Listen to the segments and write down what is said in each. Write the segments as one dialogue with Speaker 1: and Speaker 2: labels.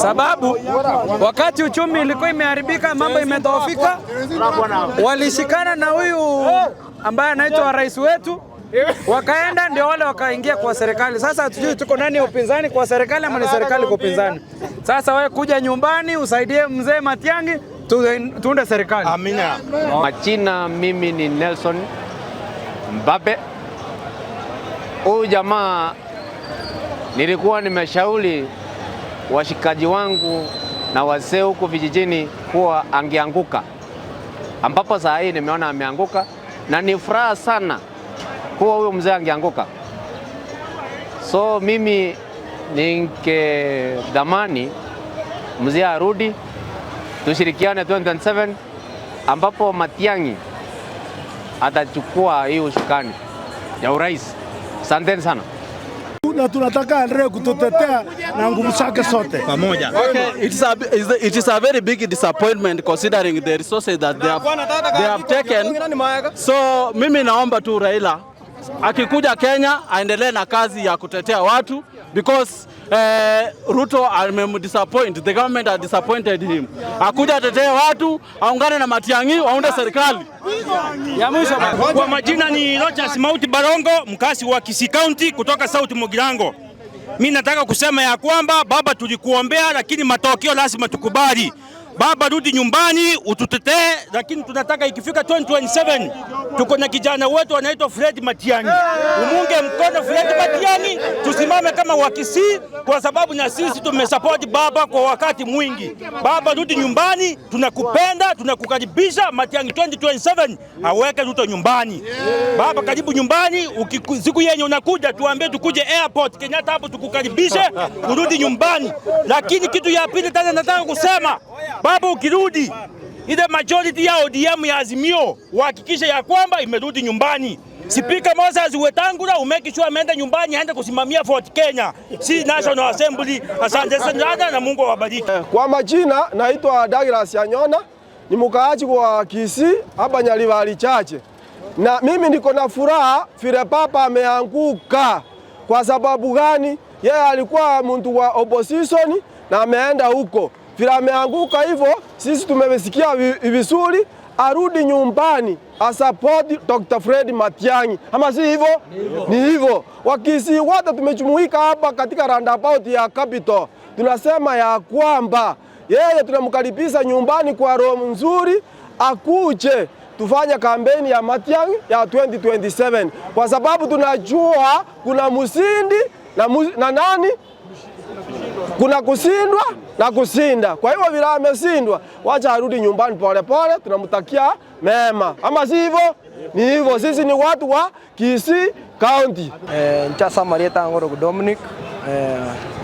Speaker 1: Sababu wakati uchumi ilikuwa imeharibika, mambo imedhoofika, walishikana na huyu ambaye anaitwa rais wetu, wakaenda ndio wale wakaingia kwa serikali. Sasa hatujui tuko nani upinzani kwa serikali ama ni serikali kwa upinzani. Sasa wewe kuja nyumbani usaidie mzee Matiang'i tuunde serikali.
Speaker 2: Amina.
Speaker 3: Majina mimi ni Nelson Mbabe. Huyu jamaa nilikuwa nimeshauri washikaji wangu na wazee huko vijijini kuwa angeanguka, ambapo saa hii nimeona ameanguka na ni furaha sana kuwa huyo mzee angeanguka. So mimi ningedhamani mzee arudi, tushirikiane 2027 ambapo Matiang'i atachukua hiyo ushukani ya urais. Asanteni sana.
Speaker 4: Na tunataka aendelee kututetea na nguvu zake sote
Speaker 2: pamoja.
Speaker 5: Okay, it is a very big disappointment considering the resources that they have taken. So mimi naomba tu Raila akikuja Kenya aendelee na kazi ya kutetea watu, because Ruto amemdisappoint, the government has disappointed him. Akuja atetee watu, aungane na Matiang'i waunde serikali.
Speaker 2: Kwa majina ni Rogers Mauti Barongo, mkasi wa Kisii County kutoka South Mugirango. Mimi nataka kusema ya kwamba baba, tulikuombea lakini matokeo lazima tukubali. Baba, rudi nyumbani ututetee, lakini tunataka ikifika 2027 tuko na kijana wetu anaitwa Fred Matiang'i. Umunge mkono Fred Matiang'i, tusimame kama Wakisii, kwa sababu na sisi tumesupport baba kwa wakati mwingi. Baba, rudi nyumbani, tunakupenda, tunakukaribisha. Matiang'i 2027 aweke Ruto nyumbani. Baba, karibu nyumbani, siku yenye unakuja tuambie tukuje airport Kenyatta hapo tukukaribishe, urudi nyumbani. Lakini kitu ya pili tena nataka kusema, baba, ukirudi ile majority ya ODM ya Azimio uhakikishe ya kwamba imerudi nyumbani. Speaker Moses Wetangula umeki sure ameenda nyumbani, aende kusimamia Fort Kenya, si National Assembly. Asante sana na Mungu awabariki.
Speaker 6: Kwa majina naitwa Douglas Anyona, ni mkaaji wa Kisii hapa Nyalivali chache. Na mimi niko na furaha vile papa ameanguka. Kwa sababu gani? Yeye alikuwa mtu wa opposition na ameenda huko. Vile ameanguka hivyo, sisi tumesikia vizuri, arudi nyumbani, asupport Dr. Fred Matiang'i. Ama si hivyo? Ni hivyo. Wakisii wote tumejumuika hapa katika roundabout ya Capital. Tunasema ya kwamba yeye tunamkaribisha nyumbani kwa roho nzuri, akuje tufanye kampeni ya Matiang'i ya 2027. Kwa sababu tunajua kuna msindi na nani? Kuna kusindwa na kusinda. Kwa hivyo vile amesindwa, wacha arudi nyumbani pole pole, tunamtakia mema. Ama si hivyo? Ni hivyo. Sisi ni watu wa Kisii County.
Speaker 7: Nchasa Marieta Ngoro Dominic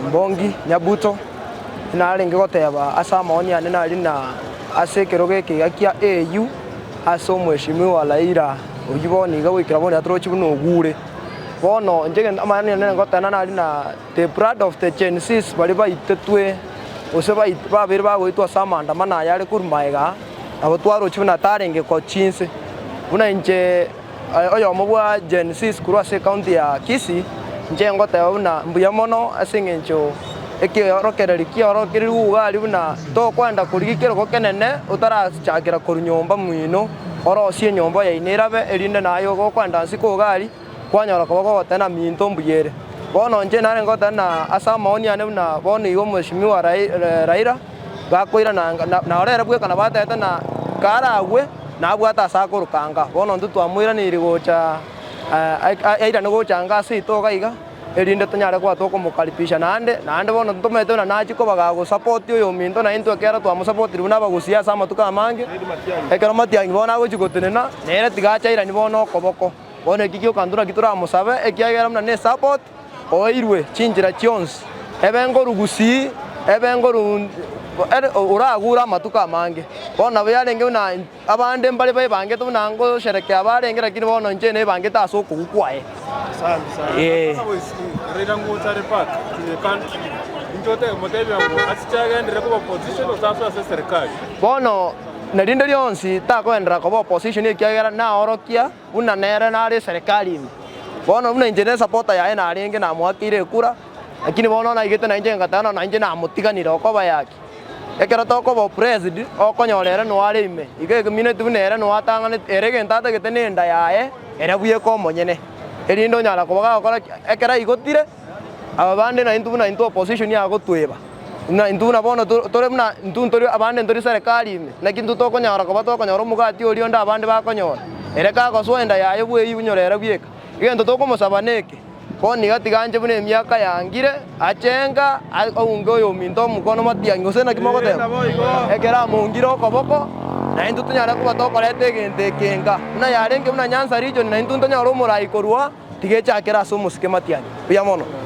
Speaker 7: Mbongi Nyabuto nari ngigoteba asa maoni ane nari na asekero geke gakia AU aso mweshimiwa Raila ujiboni gawikira bone atrochi buno ogure bono njege amani ane ngotana nari na the proud of the Gen Z bali baitetwe oseba babiri bagwitwa samanda mana yari kurumaiga abo twarochi na tarenge ko chinse buna nje oyo mobwa Gen Z kurwa se county ya Kisii nje ngoteba buna mbuya mono asingencho ekiorokereri kiorokeri ugali buna to kwenda kurigikero ko kenene utarachakira kurunyomba mwino orosie nyomba ya inirabe erinde nayo go kwenda siko ugali kwanyora ko gotena minto mbuyere bono nje nare ngotana asa maoni ane buna bono igo mweshimiwa Raila gakoira na orere bwe kana batete na karagwe na bwata sakurukanga bono ndu twamwira ni rigocha aira no gochanga sito gaiga erinde tanyare kwa toko mukalipisha nande bono tumete na nachiko bagago support yo minto na into kera twa support runa bagusia sama tukamange ekero Matiang'i bona gochikotenena nere tigacha ira ni bono koboko bono kikyo kandura kitura musabe ekiagera mna ne support oirwe chinjira chionsi ebengo rugusi ebengo uragura matuka mange bona bayarenge na abande mbali bayibange to nango sherekea abarenge lakini bono nje ne bange taso kugukwae.
Speaker 8: Asante sana. Raila ngotare part the country njote motebe asichagendere ko opposition otaso ase serikali
Speaker 7: bono narinde lionsi takwendera ko opposition ekiagera na orokia una nere na ari serikali bono una injene supporter ya ena aringe na mwakire kura lakini bono na igete na inje ngatana na inje na mutiganira okoba yake ekera toko bo president okonyorere no arime ige mine tunere no atangane erege ntata gete nenda yae era buye ko monyene erindo nyala kobaga okora ekera igotire abande na into opposition ya gotweba na intuna bono tore mna ntuntori abande ntori serikali ime lakini tutokonyara ko batokonyara mugati orio nda abande bakonyora ereka ko swenda yae buye yunyorere buyeka igento tokomosabaneke boni gatiganje bune miaka yangire achenga aunge oyo minto mukono matiangi osena kimogote ekera mungiro koboko na intu tunyara kuba tokorete gente kenga na yarenge muna Nyanza region na intu tunyara umurai korwa tigecha kera so musike matiangi pia mono.